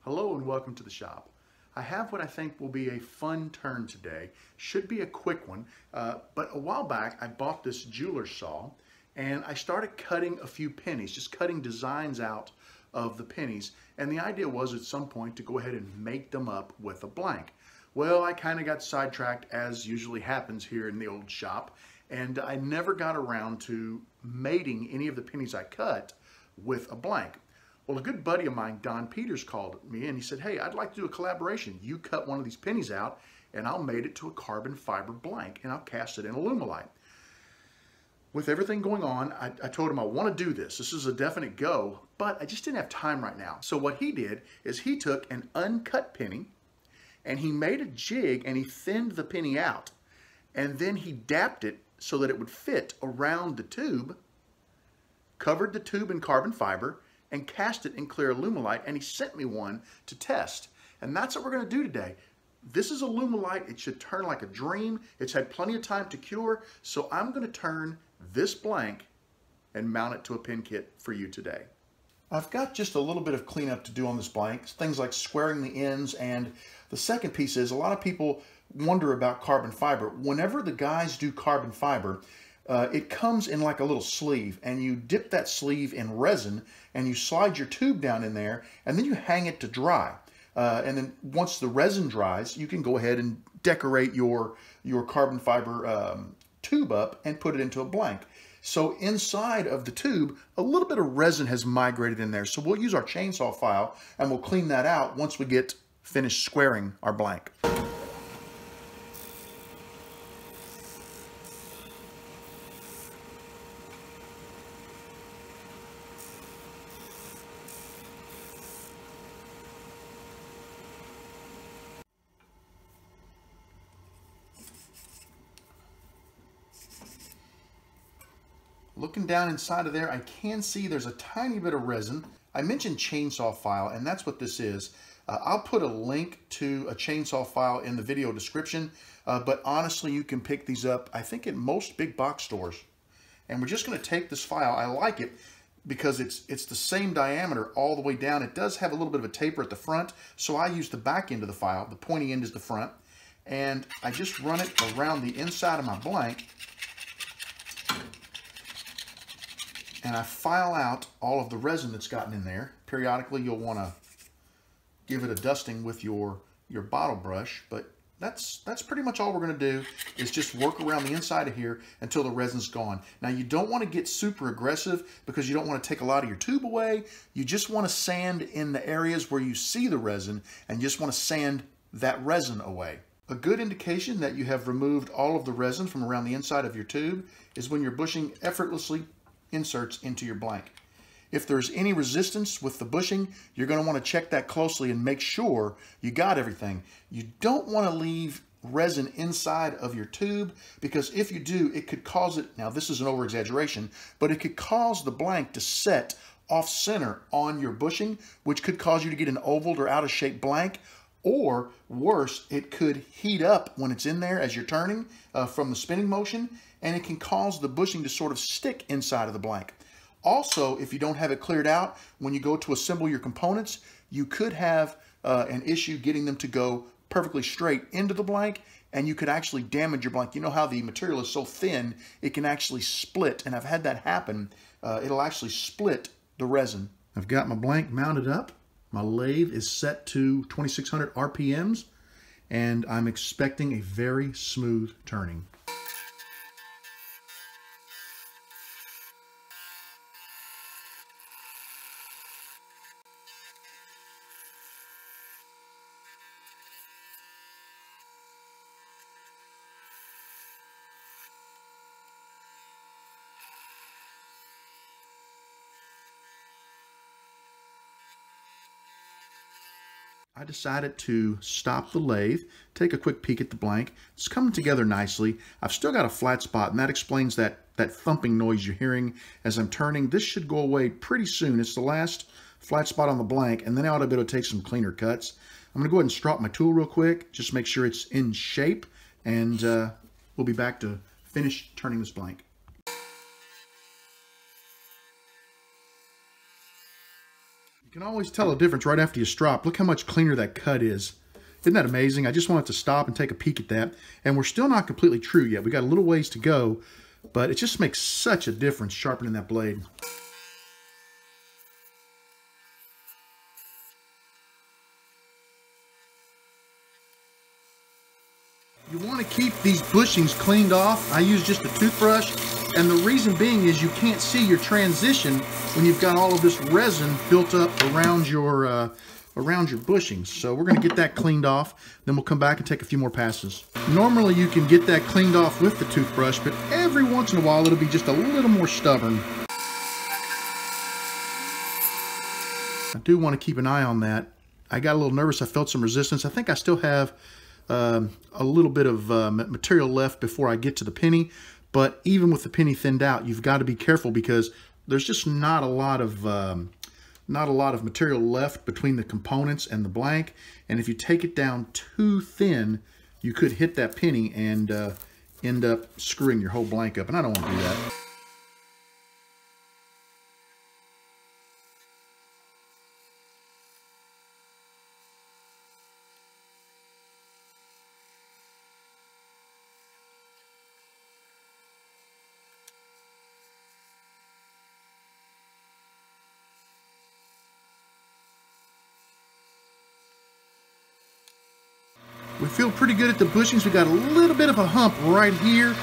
Hello and welcome to the shop. I have what I think will be a fun turn today. Should be a quick one, but a while back I bought this jeweler's saw and I started cutting a few pennies, just cutting designs out of the pennies, and the idea was at some point to go ahead and make them up with a blank. Well, I kind of got sidetracked, as usually happens here in the old shop, and I never got around to mating any of the pennies I cut with a blank. Well, a good buddy of mine, Don Peters, called me and he said, "Hey, I'd like to do a collaboration. You cut one of these pennies out and I'll mate it to a carbon fiber blank and I'll cast it in Alumilite." With everything going on, I told him I want to do this. This is a definite go, but I just didn't have time right now. So what he did is he took an uncut penny and he made a jig and he thinned the penny out. And then he dapped it so that it would fit around the tube, covered the tube in carbon fiber, and cast it in clear Alumilite, and he sent me one to test. And that's what we're going to do today. This is Alumilite. It should turn like a dream. It's had plenty of time to cure, so I'm going to turn this blank and mount it to a pin kit for you today. I've got just a little bit of cleanup to do on this blank, things like squaring the ends, and the second piece is a lot of people wonder about carbon fiber. Whenever the guys do carbon fiber, it comes in like a little sleeve, and you dip that sleeve in resin and you slide your tube down in there and then you hang it to dry. And then once the resin dries, you can go ahead and decorate your carbon fiber tube up and put it into a blank. So inside of the tube, a little bit of resin has migrated in there. So we'll use our chainsaw file and we'll clean that out once we get finished squaring our blank. Looking down inside of there, I can see there's a tiny bit of resin. I mentioned chainsaw file, and that's what this is. I'll put a link to a chainsaw file in the video description, but honestly, you can pick these up, I think, in most big box stores. And we're just going to take this file. I like it because it's the same diameter all the way down. It does have a little bit of a taper at the front, so I use the back end of the file. The pointy end is the front. And I just run it around the inside of my blank, and I file out all of the resin that's gotten in there. Periodically, you'll want to give it a dusting with your bottle brush, but that's pretty much all we're going to do is just work around the inside of here until the resin's gone. Now, you don't want to get super aggressive because you don't want to take a lot of your tube away. You just want to sand in the areas where you see the resin and just want to sand that resin away. A good indication that you have removed all of the resin from around the inside of your tube is when your bushing effortlessly inserts into your blank. If there's any resistance with the bushing, you're going to want to check that closely and make sure you got everything. You don't want to leave resin inside of your tube, because if you do, it could cause it, now this is an over-exaggeration, but it could cause the blank to set off center on your bushing, which could cause you to get an ovaled or out of shape blank, or worse, it could heat up when it's in there as you're turning from the spinning motion, and it can cause the bushing to sort of stick inside of the blank. Also, if you don't have it cleared out, when you go to assemble your components, you could have an issue getting them to go perfectly straight into the blank, and you could actually damage your blank. You know how the material is so thin, it can actually split, and I've had that happen. It'll actually split the resin. I've got my blank mounted up. My lathe is set to 2600 RPMs, and I'm expecting a very smooth turning. I decided to stop the lathe, take a quick peek at the blank. It's coming together nicely. I've still got a flat spot, and that explains that thumping noise you're hearing as I'm turning. This should go away pretty soon. It's the last flat spot on the blank, and then I ought to be able to take some cleaner cuts. I'm going to go ahead and strop my tool real quick, just make sure it's in shape, and we'll be back to finish turning this blank. You can always tell a difference right after you strop. Look how much cleaner that cut is. Isn't that amazing? I just wanted to stop and take a peek at that. And we're still not completely true yet. We got a little ways to go, but it just makes such a difference sharpening that blade. You want to keep these bushings cleaned off. I use just a toothbrush, and the reason being is you can't see your transition when you've got all of this resin built up around your bushings. So we're going to get that cleaned off, then we'll come back and take a few more passes. Normally you can get that cleaned off with the toothbrush, but every once in a while it'll be just a little more stubborn. I do want to keep an eye on that. I got a little nervous. I felt some resistance. I think I still have a little bit of material left before I get to the penny, but even with the penny thinned out, you've got to be careful because there's just not a lot of material left between the components and the blank, and if you take it down too thin, you could hit that penny and end up screwing your whole blank up, and I don't want to do that. We feel pretty good at the bushings. We got a little bit of a hump right here.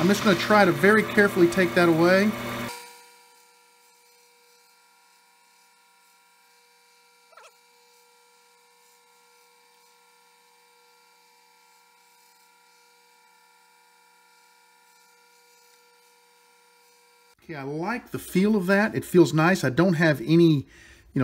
I'm just going to try to very carefully take that away. Okay, I like the feel of that. It feels nice. I don't have any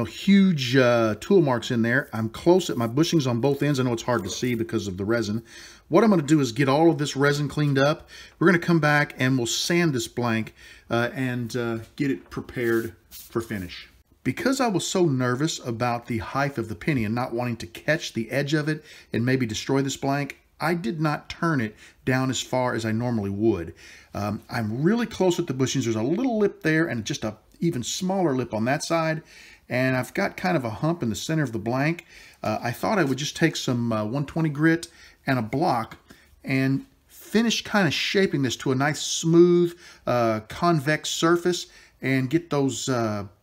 huge tool marks in there. I'm close at my bushings on both ends. I know it's hard to see because of the resin. What I'm going to do is get all of this resin cleaned up. We're going to come back and we'll sand this blank and get it prepared for finish. Because I was so nervous about the height of the penny and not wanting to catch the edge of it and maybe destroy this blank, I did not turn it down as far as I normally would. I'm really close at the bushings. There's a little lip there and just a even smaller lip on that side. And I've got kind of a hump in the center of the blank. I thought I would just take some 120 grit and a block and finish kind of shaping this to a nice smooth convex surface and get those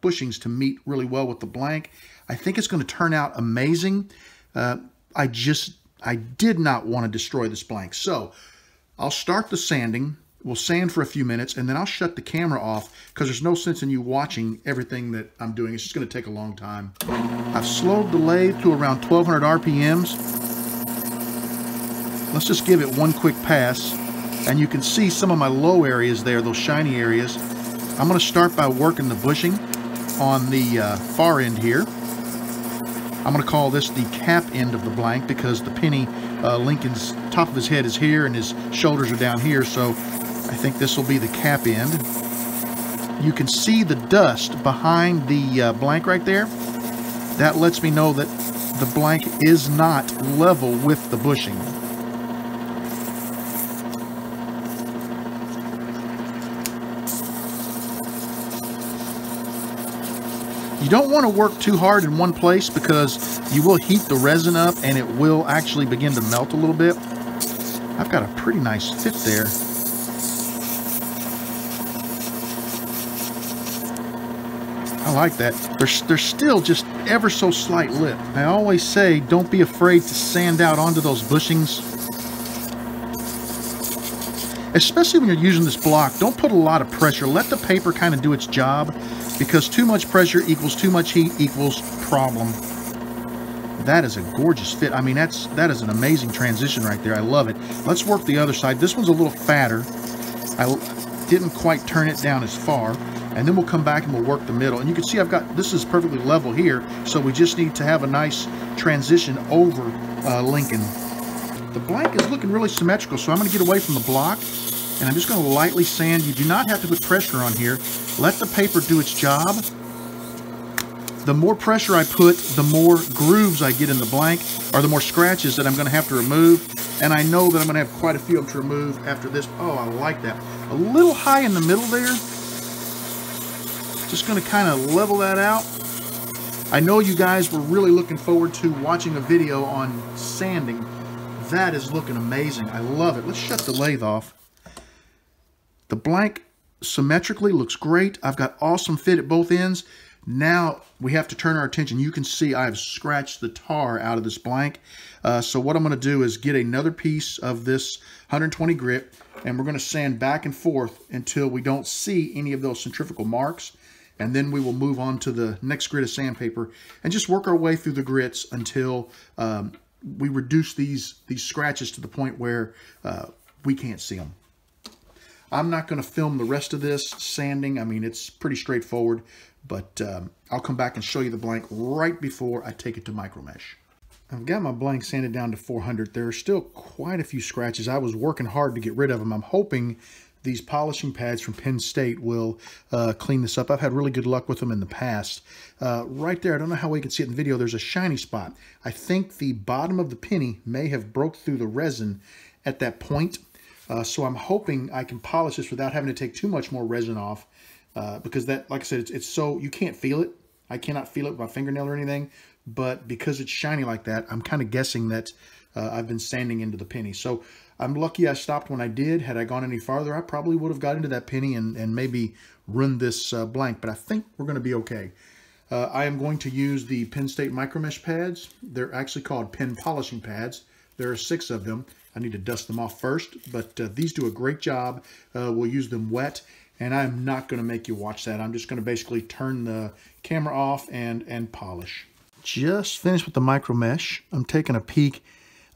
bushings to meet really well with the blank. I think it's going to turn out amazing. I did not want to destroy this blank. So I'll start the sanding. We'll sand for a few minutes, and then I'll shut the camera off because there's no sense in you watching everything that I'm doing. It's just going to take a long time. I've slowed the lathe to around 1200 RPMs. Let's just give it one quick pass, and you can see some of my low areas there, those shiny areas. I'm going to start by working the bushing on the far end here. I'm going to call this the cap end of the blank because the penny, Lincoln's top of his head is here and his shoulders are down here, so I think this will be the cap end. You can see the dust behind the blank right there. That lets me know that the blank is not level with the bushing. You don't want to work too hard in one place because you will heat the resin up and it will actually begin to melt a little bit. I've got a pretty nice fit there. I like that. There's still just ever so slight lip. I always say don't be afraid to sand out onto those bushings. Especially when you're using this block, don't put a lot of pressure. Let the paper kind of do its job because too much pressure equals too much heat equals problem. That is a gorgeous fit. I mean, that is an amazing transition right there. I love it. Let's work the other side. This one's a little fatter. I didn't quite turn it down as far. And then we'll come back and we'll work the middle. And you can see this is perfectly level here. So we just need to have a nice transition over Lincoln. The blank is looking really symmetrical. So I'm going to get away from the block. And I'm just going to lightly sand. You do not have to put pressure on here. Let the paper do its job. The more pressure I put, the more grooves I get in the blank, or the more scratches that I'm going to have to remove. And I know that I'm going to have quite a few of them to remove after this. Oh, I like that. A little high in the middle there. Just going to kind of level that out. I know you guys were really looking forward to watching a video on sanding. That is looking amazing. I love it. Let's shut the lathe off. The blank symmetrically looks great. I've got awesome fit at both ends. Now we have to turn our attention. You can see I've scratched the tar out of this blank. So what I'm going to do is get another piece of this 120 grit, and we're going to sand back and forth until we don't see any of those centrifugal marks. And then we will move on to the next grit of sandpaper and just work our way through the grits until we reduce these scratches to the point where we can't see them. I'm not going to film the rest of this sanding. I mean, it's pretty straightforward, but I'll come back and show you the blank right before I take it to micromesh. I've got my blank sanded down to 400. There are still quite a few scratches. I was working hard to get rid of them. I'm hoping these polishing pads from Penn State will clean this up. I've had really good luck with them in the past. Right there, I don't know how we can see it in the video, there's a shiny spot. I think the bottom of the penny may have broke through the resin at that point. So I'm hoping I can polish this without having to take too much more resin off, because that, like I said, it's so, you can't feel it. I cannot feel it with my fingernail or anything, but because it's shiny like that, I'm kind of guessing that I've been sanding into the penny. So I'm lucky I stopped when I did. Had I gone any farther, I probably would have got into that penny and maybe ruined this blank, but I think we're going to be okay. I am going to use the Penn State micromesh pads. They're actually called pen polishing pads. There are 6 of them. I need to dust them off first, but these do a great job. We'll use them wet, and I'm not going to make you watch that. I'm just going to basically turn the camera off and polish. Just finished with the micromesh. I'm taking a peek.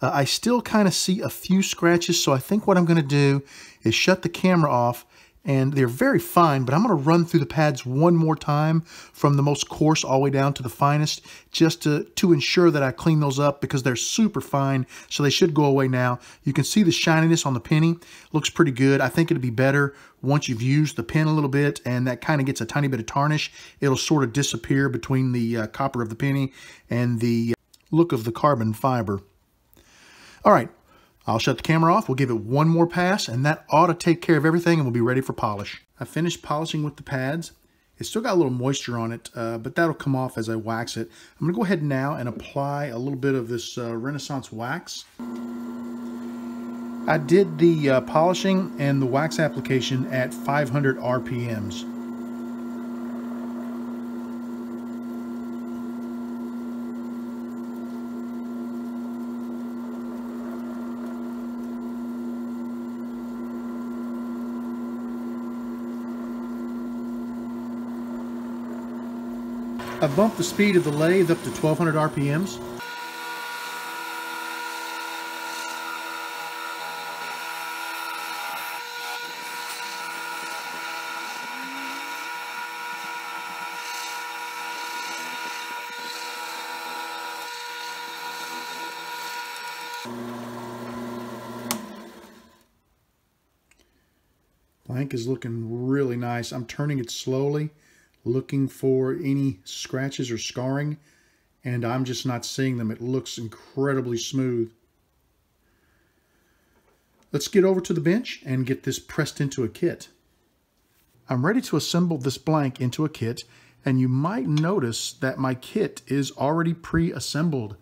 I still kind of see a few scratches, so I think what I'm going to do is shut the camera off, and they're very fine, but I'm going to run through the pads one more time from the most coarse all the way down to the finest, just to ensure that I clean those up, because they're super fine, so they should go away now. You can see the shininess on the penny. Looks pretty good. I think it'd be better once you've used the pen a little bit and that kind of gets a tiny bit of tarnish. It'll sort of disappear between the copper of the penny and the look of the carbon fiber. All right. I'll shut the camera off, we'll give it one more pass, and that ought to take care of everything, and we'll be ready for polish. I finished polishing with the pads. It's still got a little moisture on it, but that'll come off as I wax it. I'm going to go ahead now and apply a little bit of this Renaissance wax. I did the polishing and the wax application at 500 RPMs. I bumped the speed of the lathe up to 1200 RPMs. Blank is looking really nice. I'm turning it slowly, looking for any scratches or scarring, and I'm just not seeing them. It looks incredibly smooth. Let's get over to the bench and get this pressed into a kit. I'm ready to assemble this blank into a kit, and you might notice that my kit is already pre-assembled.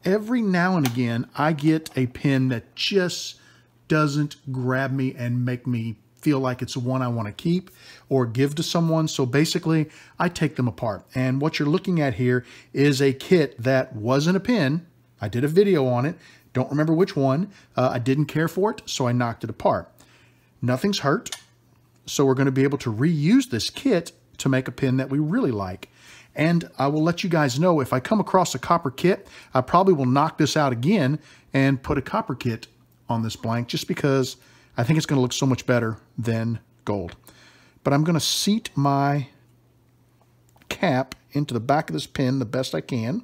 Every now and again, I get a pen that just doesn't grab me and make me feel like it's one I want to keep or give to someone. So basically, I take them apart. And what you're looking at here is a kit that wasn't a pen. I did a video on it. Don't remember which one. I didn't care for it, so I knocked it apart. Nothing's hurt. So we're going to be able to reuse this kit to make a pen that we really like. And I will let you guys know if I come across a copper kit, I probably will knock this out again and put a copper kit on this blank, just because I think it's going to look so much better than gold. But I'm going to seat my cap into the back of this pen the best I can.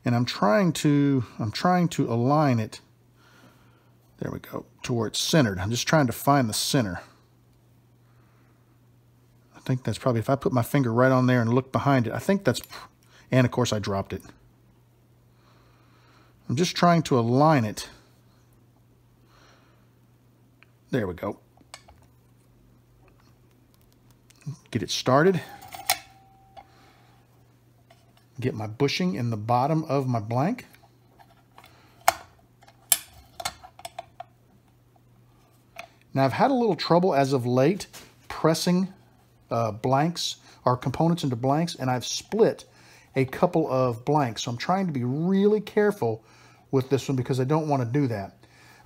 And I'm trying to align it. There we go, to where it's centered. I'm just trying to find the center. I think that's probably, if I put my finger right on there and look behind it, I think that's, and of course I dropped it. I'm just trying to align it. There we go. Get it started. Get my bushing in the bottom of my blank. Now I've had a little trouble as of late pressing blanks or components into blanks, and I've split a couple of blanks. So I'm trying to be really careful with this one because I don't want to do that.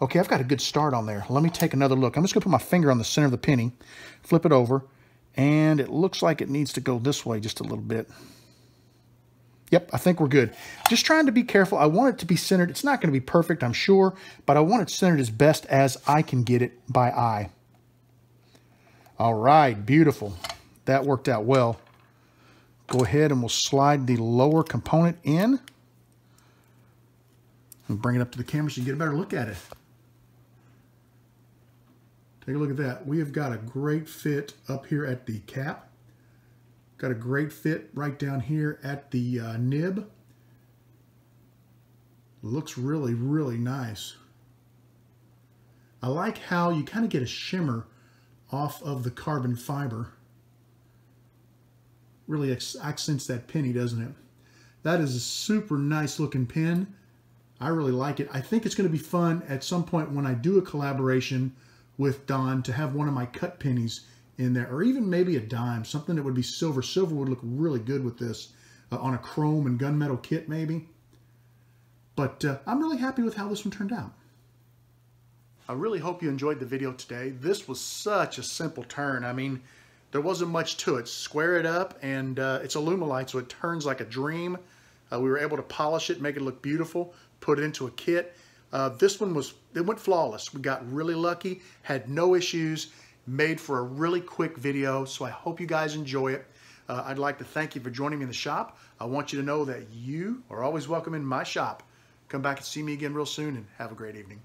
Okay, I've got a good start on there. Let me take another look. I'm just going to put my finger on the center of the penny, flip it over, and it looks like it needs to go this way just a little bit. Yep, I think we're good. Just trying to be careful. I want it to be centered. It's not going to be perfect, I'm sure, but I want it centered as best as I can get it by eye. All right, beautiful. That worked out well. Go ahead and we'll slide the lower component in and bring it up to the camera so you get a better look at it. Take a look at that. We have got a great fit up here at the cap. Got a great fit right down here at the nib. Looks really, really nice. I like how you kind of get a shimmer off of the carbon fiber. Really accents that penny, doesn't it? That is a super nice looking pen. I really like it. I think it's going to be fun at some point when I do a collaboration with Don to have one of my cut pennies in there, or even maybe a dime, something that would be silver. Silver would look really good with this on a chrome and gunmetal kit maybe. But I'm really happy with how this one turned out. I really hope you enjoyed the video today. This was such a simple turn. I mean, there wasn't much to it. Square it up, and it's Alumilite, so it turns like a dream. We were able to polish it, make it look beautiful, put it into a kit. This one it went flawless. We got really lucky, had no issues, made for a really quick video, so I hope you guys enjoy it. I'd like to thank you for joining me in the shop. I want you to know that you are always welcome in my shop. Come back and see me again real soon, and have a great evening.